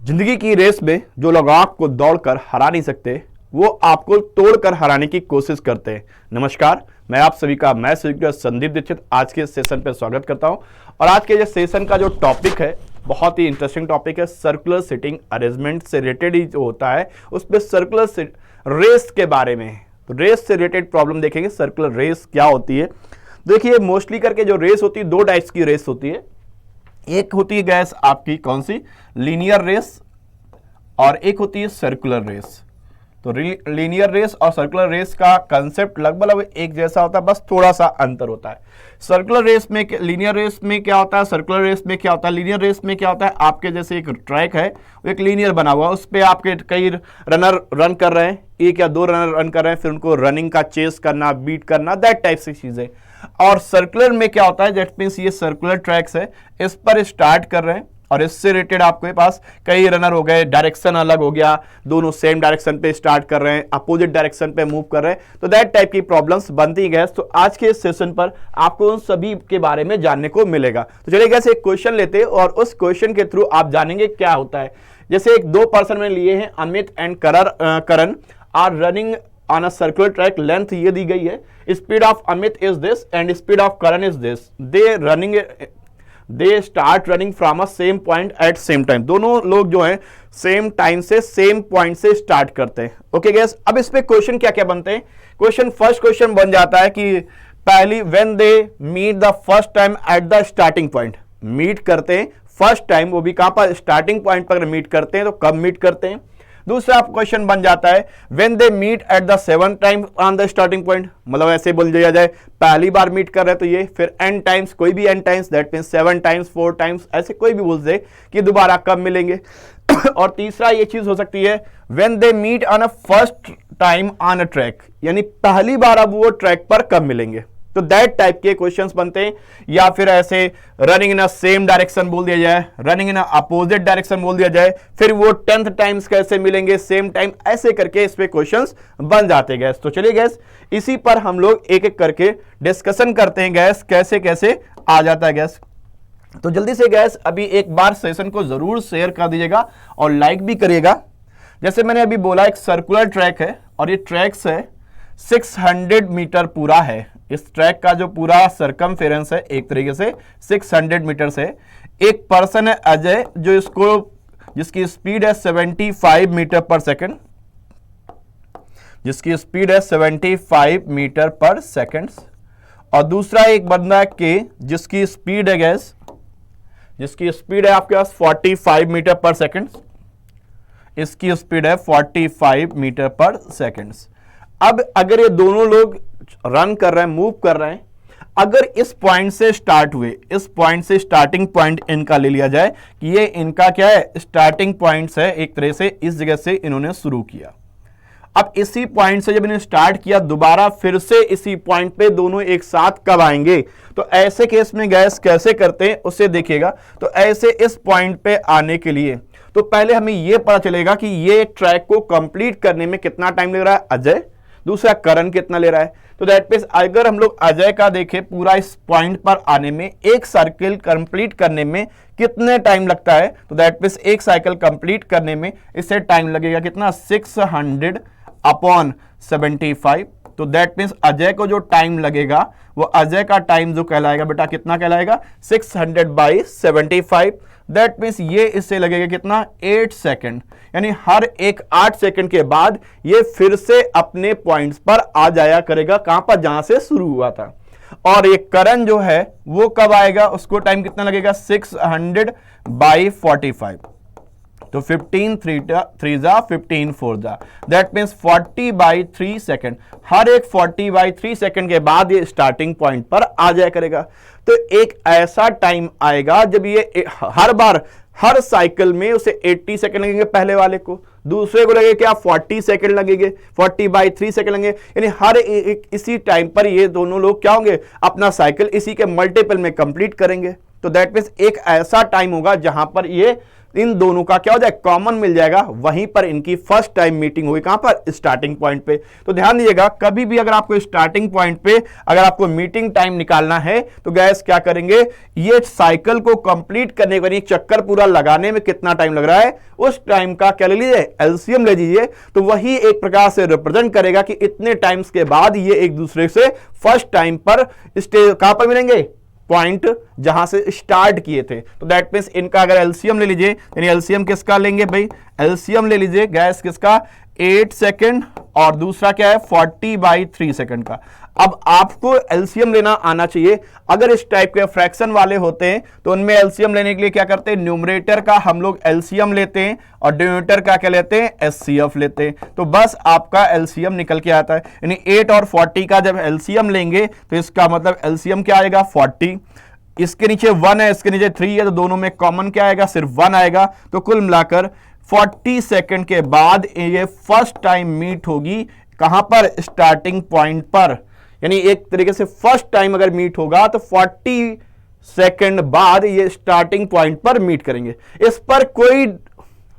जिंदगी की रेस में जो लोग आपको दौड़कर हरा नहीं सकते वो आपको तोड़कर हराने की कोशिश करते हैं। नमस्कार, मैं आप सभी का संदीप दीक्षित आज के सेशन पे स्वागत करता हूं। और आज के सेशन का जो टॉपिक है बहुत ही इंटरेस्टिंग टॉपिक है। सर्कुलर सीटिंग अरेंजमेंट से रिलेटेड ही जो होता है उस पर सर्कुलर रेस के बारे में, तो रेस से रिलेटेड प्रॉब्लम देखेंगे। सर्कुलर रेस क्या होती है? देखिए, मोस्टली करके जो रेस होती है, दो टाइप्स की रेस होती है। एक होती है गैस आपकी कौन सी, लीनियर रेस, और एक होती है सर्कुलर रेस। तो लीनियर रेस और सर्कुलर रेस का कंसेप्ट लगभग एक जैसा होता है, बस थोड़ा सा अंतर होता है। सर्कुलर रेस में, लीनियर रेस में क्या होता है, सर्कुलर रेस में क्या होता है। लीनियर रेस में क्या होता है, आपके जैसे एक ट्रैक है, वो एक लीनियर बना हुआ है, उस पर आपके कई रनर रन कर रहे हैं, एक या दो रनर रन कर रहे हैं, फिर उनको रनिंग का चेस करना, बीट करना, दैट टाइप से चीजें। और सर्कुलर में क्या होता है, दैट मींस ये सर्कुलर ट्रैक्स है, इस पर स्टार्ट कर रहे हैं और इससे रिलेटेड आपके पास कई रनर हो गए, डायरेक्शन अलग हो गया, दोनों सेम डायरेक्शन पे स्टार्ट कर रहे हैं, अपोजिट डायरेक्शन पे मूव कर रहे हैं, तो दैट टाइप की प्रॉब्लम्स बनती है। तो आज के इस सेशन पर आपको उन सभी के बारे में जानने को मिलेगा। तो चलिए गैस एक क्वेश्चन लेते हैं और उस क्वेश्चन के थ्रू आप जानेंगे क्या होता है। जैसे एक दो पर्सन में लिए हैं, Amit and Karan are running on a circular track, length ये दी गई है, speed of Amit is this and speed of Karan is this, they start running from a same point at same time. दोनों लोग जो हैं सेम टाइम से सेम पॉइंट से स्टार्ट करते हैं। ओके गैस, अब इस पे क्वेश्चन क्या क्या बनते हैं। फर्स्ट क्वेश्चन बन जाता है कि पहली, when they meet the first time at the starting point, meet करते हैं फर्स्ट टाइम, वो भी कहां पर, स्टार्टिंग पॉइंट पर मीट करते हैं, तो कब मीट करते हैं। दूसरा क्वेश्चन बन जाता है when they meet at the seven time on the starting point, मतलब ऐसे बोल दिया जाए पहली बार मीट कर रहे हैं तो ये, फिर एन टाइम्स, कोई भी N times, that means 7 times 4 times, ऐसे कोई भी बोल दे कि दोबारा कब मिलेंगे। और तीसरा ये चीज हो सकती है when they meet on a first time on a track, यानी पहली बार अब वो ट्रैक पर कब मिलेंगे। तो दैट टाइप के क्वेश्चंस बनते हैं। या फिर ऐसे running in a same direction बोल दिया जाए, running in a opposite direction बोल दिया जाए, फिर वो 10th टाइम्स कैसे मिलेंगे सेम टाइम, ऐसे करके इस पे क्वेश्चंस बन जाते हैं गैस। तो चलिए गैस इसी पर हम लोग एक एक करके डिस्कशन करते हैं गैस, कैसे कैसे आ जाता है गैस। तो जल्दी से गैस अभी एक बार सेशन को जरूर शेयर कर दीजिएगा और लाइक भी करिएगा। जैसे मैंने अभी बोला, एक सर्कुलर ट्रैक है और ये ट्रैक्स है 600 मीटर पूरा है। इस ट्रैक का जो पूरा सरकमफेरेंस है एक तरीके से 600 मीटर है। एक पर्सन है अजय, जो जिसकी स्पीड है 75 मीटर पर सेकंड, जिसकी स्पीड है 75 मीटर पर सेकंड। और दूसरा एक बंदा है के, जिसकी स्पीड है गैस, जिसकी स्पीड है आपके पास 45 मीटर पर सेकंड, इसकी स्पीड है 45 मीटर पर सेकंड। अब अगर ये दोनों लोग रन कर रहे हैं, मूव कर रहे हैं, अगर इस पॉइंट से स्टार्ट हुए, इस पॉइंट से स्टार्टिंग पॉइंट इनका ले लिया जाए कि ये इनका क्या है, स्टार्टिंग पॉइंट्स है, एक तरह से इस जगह से इन्होंने शुरू किया। अब इसी पॉइंट से जब इन्होंने स्टार्ट किया, दोबारा फिर से इसी पॉइंट पे दोनों एक साथ कब आएंगे, तो ऐसे केस में गैस कैसे करते हैं उससे देखिएगा। तो ऐसे इस पॉइंट पे आने के लिए तो पहले हमें यह पता चलेगा कि ये ट्रैक को कंप्लीट करने में कितना टाइम लग रहा है अजय, दूसरा करण कितना ले रहा है। तो दैट मींस अगर हम लोग अजय का देखें, पूरा इस पॉइंट पर आने में, एक सर्किल कंप्लीट करने में कितने टाइम लगता है, तो दैट मींस एक साइकिल कंप्लीट करने में इससे टाइम लगेगा कितना, 600 अपॉन 75। तो दैट मींस अजय को जो टाइम लगेगा वो अजय का टाइम जो कहलाएगा बेटा, कितना कहलाएगा, 600/75। दैट मींस ये इससे लगेगा कितना, 8 सेकेंड, यानी हर एक 8 सेकेंड के बाद ये फिर से अपने पॉइंट्स पर आ जाया करेगा, कहां पर, जहां से शुरू हुआ था। और ये करण जो है वो कब आएगा, उसको टाइम कितना लगेगा, 600/45। तो 15 3 जा 15 4 जा, दैट मींस 40/3 सेकेंड। हर एक 40/3 सेकेंड के बाद ये स्टार्टिंग पॉइंट पर आ जाया करेगा। तो एक ऐसा टाइम आएगा जब ये हर बार, हर साइकिल में उसे 80 सेकेंड लगेंगे पहले वाले को, दूसरे को लगेगा क्या, 40 सेकेंड लगेंगे, 40/3 सेकेंड लगेंगे, यानी हर एक इसी टाइम पर ये दोनों लोग क्या होंगे, अपना साइकिल इसी के मल्टीपल में कंप्लीट करेंगे। तो दैट मींस एक ऐसा टाइम होगा जहां पर ये इन दोनों का क्या हो जाए, कॉमन मिल जाएगा, वहीं पर इनकी फर्स्ट टाइम मीटिंग हुई। कहां पर, स्टार्टिंग पॉइंट पे। तो ध्यान दीजिएगा, कभी भी अगर आपको स्टार्टिंग पॉइंट पे अगर आपको मीटिंग टाइम निकालना है तो गैस क्या करेंगे, ये साइकिल को कंप्लीट करने के बाद चक्कर पूरा लगाने में कितना टाइम लग रहा है, उस टाइम का क्या ले लीजिए, एलसीएम ले लीजिए। तो वही एक प्रकार से रिप्रेजेंट करेगा कि इतने टाइम्स के बाद ये एक दूसरे से फर्स्ट टाइम पर कहां पर मिलेंगे, पॉइंट जहां से स्टार्ट किए थे। तो दैट मींस इनका अगर एलसीएम ले लीजिए, यानी एलसीएम किसका लेंगे भाई, एलसीएम ले लीजिए गैस किसका, 8 सेकंड, और दूसरा क्या है 40/3 सेकंड का। अब आपको एलसीएम लेना आना चाहिए। अगर इस टाइप के फ्रैक्शन वाले होते हैं तो उनमें एलसीएम लेने के लिए क्या करते हैं, न्यूमरेटर का हम लोग एलसीएम लेते हैं और डिनोमिनेटर का क्या लेते हैं, एचसीएफ लेते हैं। तो बस आपका एलसीएम निकल के आता है, यानी 8 और 40 का जब एलसीएम लेंगे तो इसका मतलब एलसीएम क्या आएगा, 40। इसके नीचे 1 है, इसके नीचे 3 है, तो दोनों में कॉमन क्या आएगा, सिर्फ 1 आएगा। तो कुल मिलाकर 40 सेकंड के बाद ये फर्स्ट टाइम मीट होगी, कहां पर, स्टार्टिंग पॉइंट पर। यानी एक तरीके से फर्स्ट टाइम अगर मीट होगा तो 40 सेकंड बाद ये स्टार्टिंग पॉइंट पर मीट करेंगे। इस पर कोई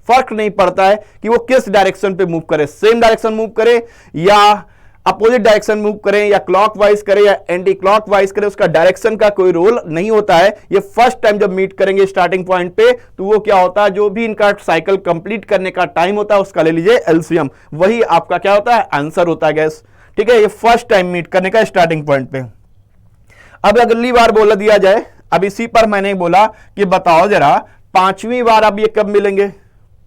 फर्क नहीं पड़ता है कि वो किस डायरेक्शन पे मूव करे, सेम डायरेक्शन मूव करे या अपोजिट डायरेक्शन मूव करें या क्लॉकवाइज करें या एंटी क्लॉकवाइज करें, उसका डायरेक्शन का कोई रोल नहीं होता है। ये फर्स्ट टाइम जब मीट करेंगे स्टार्टिंग पॉइंट पे तो वो क्या होता है, जो भी इनका साइकिल कंप्लीट करने का टाइम होता है उसका ले लीजिए एलसीएम, वही आपका क्या होता है, आंसर होता है गैस। ठीक है, ये फर्स्ट टाइम मीट करने का स्टार्टिंग पॉइंट पे। अब अगली बार बोला दिया जाए, अब इसी पर मैंने बोला कि बताओ जरा पांचवी बार अब ये कब मिलेंगे,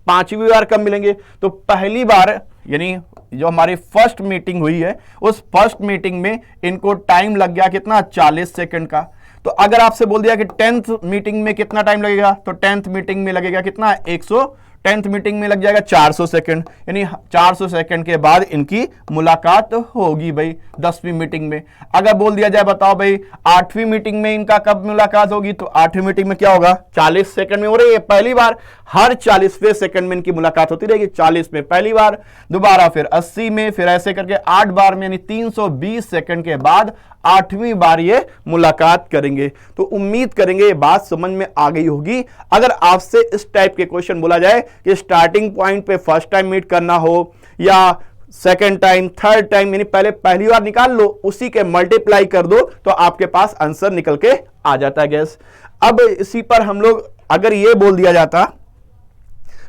पांचवी बार कब मिलेंगे। तो पहली बार यानी जो हमारी फर्स्ट मीटिंग हुई है उस फर्स्ट मीटिंग में इनको टाइम लग गया कितना, 40 सेकंड का। तो अगर आपसे बोल दिया कि 10th मीटिंग में कितना टाइम लगेगा, तो 10th मीटिंग में लगेगा कितना, 10th मीटिंग में लग जाएगा 400 सेकंड, यानी 400 सेकंड के बाद इनकी मुलाकात होगी भाई 10वीं मीटिंग में। अगर बोल दिया जाए बताओ भाई 8वीं मीटिंग में इनका कब मुलाकात होगी, तो 8वीं मीटिंग में क्या होगा, 40 सेकंड में हो रही है पहली बार, हर 40वें सेकंड में इनकी मुलाकात होती रहेगी। 40 में पहली बार, दोबारा फिर 80 में, फिर ऐसे करके 8 बार में, यानी 320 सेकंड के बाद 8वीं बार ये मुलाकात करेंगे। तो उम्मीद करेंगे ये बात समझ में आ गई होगी। अगर आपसे इस टाइप के क्वेश्चन बोला जाए कि स्टार्टिंग पॉइंट पे फर्स्ट टाइम मीट करना हो या सेकेंड टाइम, थर्ड टाइम, यानी पहले पहली बार निकाल लो, उसी के मल्टीप्लाई कर दो तो आपके पास आंसर निकल के आ जाता है गैस। अब इसी पर हम लोग अगर ये बोल दिया जाता,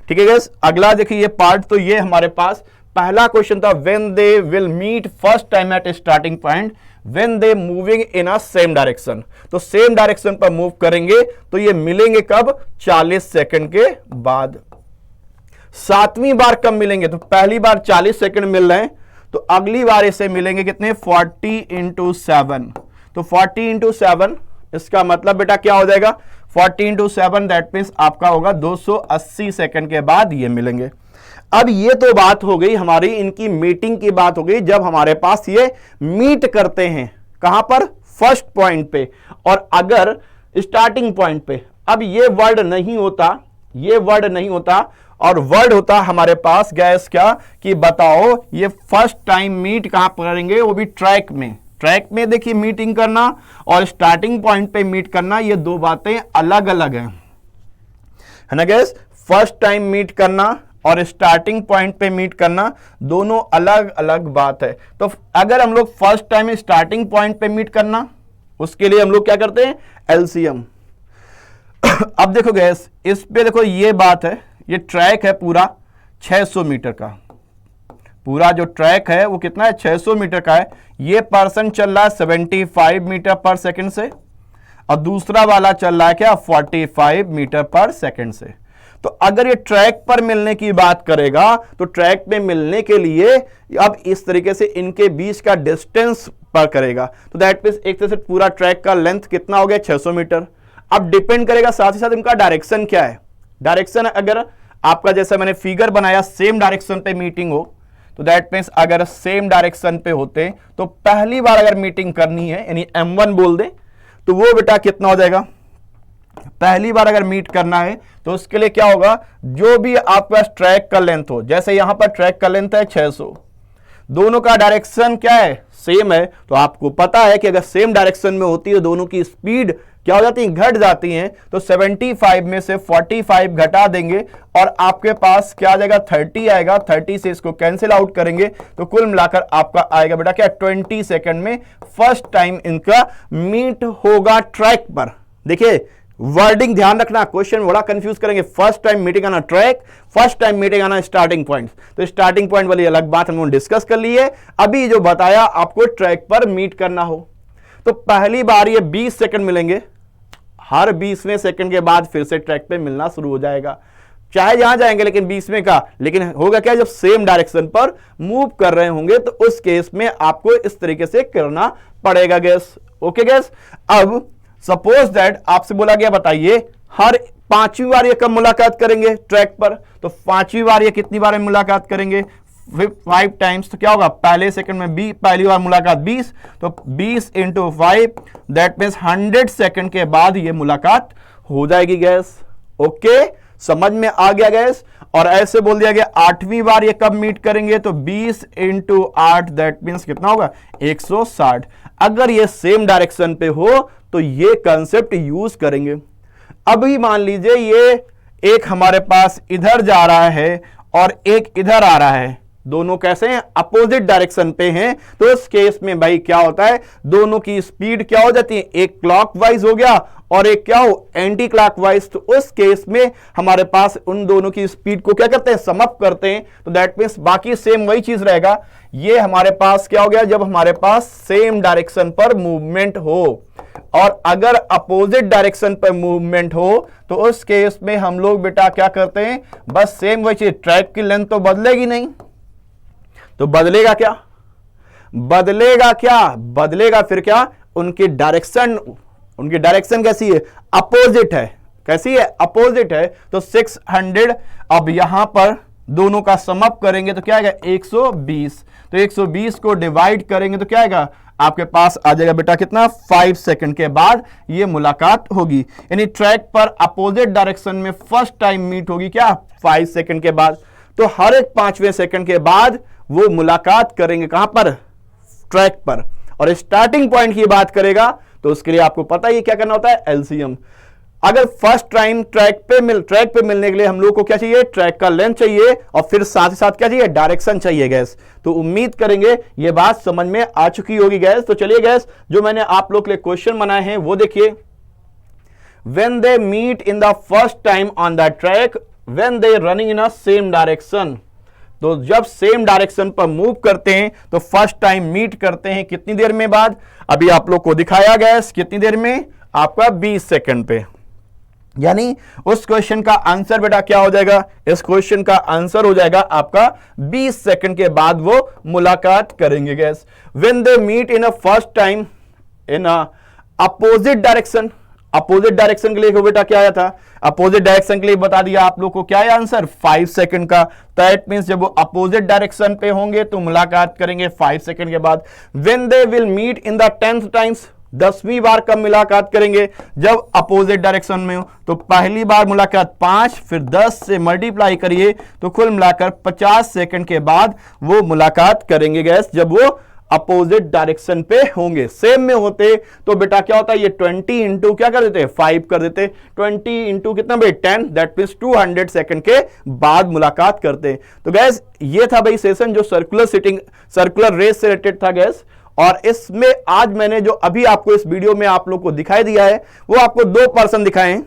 ठीक है गैस, अगला देखिए ये पार्ट, तो ये हमारे पास पहला क्वेश्चन था, when they will meet first time at starting point when they moving in a same direction. तो सेम डायरेक्शन पर मूव करेंगे तो ये मिलेंगे कब, 40 सेकंड के बाद। 7वीं बार कब मिलेंगे, तो पहली बार 40 सेकंड मिल रहे हैं, तो अगली बार इसे मिलेंगे कितने, 40 × 7। तो 40 × 7 इसका मतलब बेटा क्या हो जाएगा, 40 × 7 दैट मींस आपका होगा 280 सेकंड के बाद ये मिलेंगे। अब ये तो बात हो गई हमारी इनकी मीटिंग की बात हो गई, जब हमारे पास ये मीट करते हैं कहां पर, फर्स्ट पॉइंट पे, और अगर स्टार्टिंग पॉइंट पे। अब ये वर्ड नहीं होता, ये वर्ड नहीं होता, और वर्ड होता हमारे पास गैस क्या, कि बताओ ये फर्स्ट टाइम मीट कहां पर करेंगे, वो भी ट्रैक में। ट्रैक में देखिए मीटिंग करना और स्टार्टिंग पॉइंट पे मीट करना, ये दो बातें अलग अलग हैं, है ना गैस। फर्स्ट टाइम मीट करना और स्टार्टिंग पॉइंट पे मीट करना दोनों अलग अलग बात है। तो अगर हम लोग फर्स्ट टाइम स्टार्टिंग पॉइंट पे मीट करना, उसके लिए हम लोग क्या करते हैं, एलसीएम। अब देखो गैस, इस पे देखो ये बात है, ये ट्रैक है पूरा 600 मीटर का, पूरा जो ट्रैक है वो कितना है, 600 मीटर का है। ये पर्सन चल रहा है 75 मीटर पर सेकंड से, और दूसरा वाला चल रहा है क्या, 45 मीटर पर सेकंड से। तो अगर ये ट्रैक पर मिलने की बात करेगा तो ट्रैक में मिलने के लिए अब इस तरीके से इनके बीच का डिस्टेंस पर करेगा। तो दैट मींस एक तरह से पूरा ट्रैक का लेंथ कितना हो गया, 600 मीटर। अब डिपेंड करेगा साथ ही साथ इनका डायरेक्शन क्या है। डायरेक्शन अगर आपका जैसा मैंने फिगर बनाया सेम डायरेक्शन पे मीटिंग हो, तो दैट मींस अगर सेम डायरेक्शन पे होते तो पहली बार अगर मीटिंग करनी है, यानी M1 बोल दे, तो वो बेटा कितना हो जाएगा, पहली बार अगर मीट करना है तो उसके लिए क्या होगा, जो भी आपके पास ट्रैक का लेंथ हो, जैसे यहां पर ट्रैक का लेंथ है 600, दोनों का डायरेक्शन क्या है, सेम है। तो आपको पता है कि अगर सेम डायरेक्शन में होती है दोनों की स्पीड क्या हो जाती हैं, घट जाती हैं। तो 75 में से 45 घटा देंगे और आपके पास क्या आ जाएगा, 30 आएगा। 30 से इसको कैंसिल आउट करेंगे तो कुल मिलाकर आपका आएगा बेटा क्या, 20 सेकंड में फर्स्ट टाइम इनका मीट होगा ट्रैक पर। देखिए वर्डिंग ध्यान रखना, क्वेश्चन बड़ा कंफ्यूज करेंगे। फर्स्ट टाइम मीटिंग आना ट्रैक, फर्स्ट टाइम मीटिंग आना स्टार्टिंग पॉइंट। तो स्टार्टिंग पॉइंट वाली अलग बात हम लोगों ने डिस्कस कर ली है। अभी जो बताया आपको ट्रैक पर मीट करना हो तो पहली बार ये 20 सेकंड मिलेंगे, हर 20वें सेकंड के बाद फिर से ट्रैक पे मिलना शुरू हो जाएगा, चाहे जहां जाएंगे लेकिन 20वें का। लेकिन होगा क्या, जब सेम डायरेक्शन पर मूव कर रहे होंगे तो उस केस में आपको इस तरीके से करना पड़ेगा गैस। ओके गैस, अब सपोज दैट आपसे बोला गया बताइए हर 5वीं बार ये कब मुलाकात करेंगे ट्रैक पर, तो 5वीं बार ये कितनी बार मुलाकात करेंगे, 5 टाइम्स। तो क्या होगा, पहले सेकंड में पहली बार मुलाकात 20, तो 20 इंटू 5 दैट मीन्स 100 सेकंड के बाद ये मुलाकात हो जाएगी गैस। ओके, समझ में आ गया गैस। और ऐसे बोल दिया गया 8वीं बार ये कब मीट करेंगे, तो 20 इंटू 8 दैट मीन्स कितना होगा, 160। अगर ये सेम डायरेक्शन पे हो तो ये कंसेप्ट यूज करेंगे। अभी मान लीजिए ये एक हमारे पास इधर जा रहा है और एक इधर आ रहा है, दोनों कैसे हैं, अपोजिट डायरेक्शन पे हैं। तो इस केस में भाई क्या होता है, दोनों की स्पीड क्या हो जाती है, एक क्लॉकवाइज हो गया और एक क्या हो, एंटी क्लॉकवाइज। तो उस केस में हमारे पास उन दोनों की स्पीड को क्या करते हैं, सम अप करते हैं। तो दैट मींस बाकी सेम वही चीज रहेगा। ये हमारे पास क्या हो गया, जब हमारे पास सेम डायरेक्शन पर मूवमेंट हो, और अगर अपोजिट डायरेक्शन पर मूवमेंट हो तो उस केस में हम लोग बेटा क्या करते हैं, बस सेम वही चीज, ट्रैक की लेंथ तो बदलेगी नहीं, तो बदलेगा क्या, बदलेगा फिर क्या, उनकी डायरेक्शन कैसी है, अपोजिट है। कैसी है, अपोजिट है। तो 600, अब यहां पर दोनों का सम अप करेंगे तो क्या आएगा, 120। तो 120 को डिवाइड करेंगे तो क्या आएगा, आपके पास आ जाएगा बेटा कितना, 5 सेकंड के बाद ये मुलाकात होगी। यानी ट्रैक पर अपोजिट डायरेक्शन में फर्स्ट टाइम मीट होगी क्या, 5 सेकंड के बाद। तो हर एक 5वें सेकंड के बाद वो मुलाकात करेंगे कहां पर, ट्रैक पर। और स्टार्टिंग पॉइंट की बात करेगा तो उसके लिए आपको पता ही क्या करना होता है, एलसीएम। अगर फर्स्ट टाइम ट्रैक पे मिलने के लिए हम लोग को क्या चाहिए, ट्रैक का लेंथ चाहिए और फिर साथ ही साथ क्या चाहिए, डायरेक्शन चाहिए गैस। तो उम्मीद करेंगे ये बात समझ में आ चुकी होगी गैस। तो चलिए गैस, जो मैंने आप लोग के लिए क्वेश्चन बनाए हैं वो देखिए। When they meet in the first time on the track, when they running in a same direction. तो जब सेम डायरेक्शन पर मूव करते हैं तो फर्स्ट टाइम मीट करते हैं कितनी देर में बाद, अभी आप लोग को दिखाया गया कितनी देर में, आपका 20 सेकंड पे। यानी उस क्वेश्चन का आंसर बेटा क्या हो जाएगा, इस क्वेश्चन का आंसर हो जाएगा आपका 20 सेकंड के बाद वो मुलाकात करेंगे guess. When they meet in a first time in a opposite direction. Opposite direction के लिए बेटा क्या आया था, अपोजिट डायरेक्शन के लिए बता दिया आप लोग को क्या है आंसर, 5 सेकंड का। दैट मींस जब वो अपोजिट डायरेक्शन पे होंगे तो मुलाकात करेंगे 5 सेकंड के बाद। When they will meet in the 10th times, 10वीं बार कब मुलाकात करेंगे, जब अपोजिट डायरेक्शन में हो। तो पहली बार मुलाकात 5, फिर 10 से मल्टीप्लाई करिए तो कुल मिलाकर 50 सेकंड के बाद वो मुलाकात करेंगे गैस, जब वो अपोजिट डायरेक्शन पे होंगे। सेम में होते तो बेटा क्या होता है, ये 20 इंटू क्या कर देते, 5 कर देते। 20 इंटू कितना भाई, 10, दैट मींस 200 सेकंड के बाद मुलाकात करते। तो गैस ये था भाई सेशन जो सर्कुलर रेस से रिलेटेड था गैस। और इसमें आज मैंने जो अभी आपको इस वीडियो में आप लोग को दिखाई दिया है वो आपको 2 पर्सन दिखाए हैं,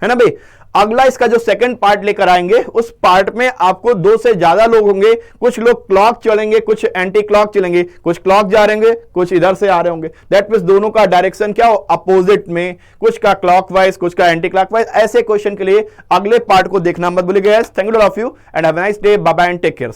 है ना भाई। अगला इसका जो सेकंड पार्ट लेकर आएंगे उस पार्ट में आपको 2 से ज्यादा लोग होंगे, कुछ लोग क्लॉक चलेंगे, कुछ एंटी क्लॉक चलेंगे, कुछ क्लॉक जा रहे होंगे, कुछ इधर से आ रहे होंगे। दैट मींस दोनों का डायरेक्शन क्या हो, अपोजिट में, कुछ का क्लॉकवाइज, कुछ का एंटी क्लॉकवाइज। ऐसे क्वेश्चन के लिए अगले पार्ट को देखना मत भूलिएगा। Thank you all of you and have a nice day, bye bye and take care.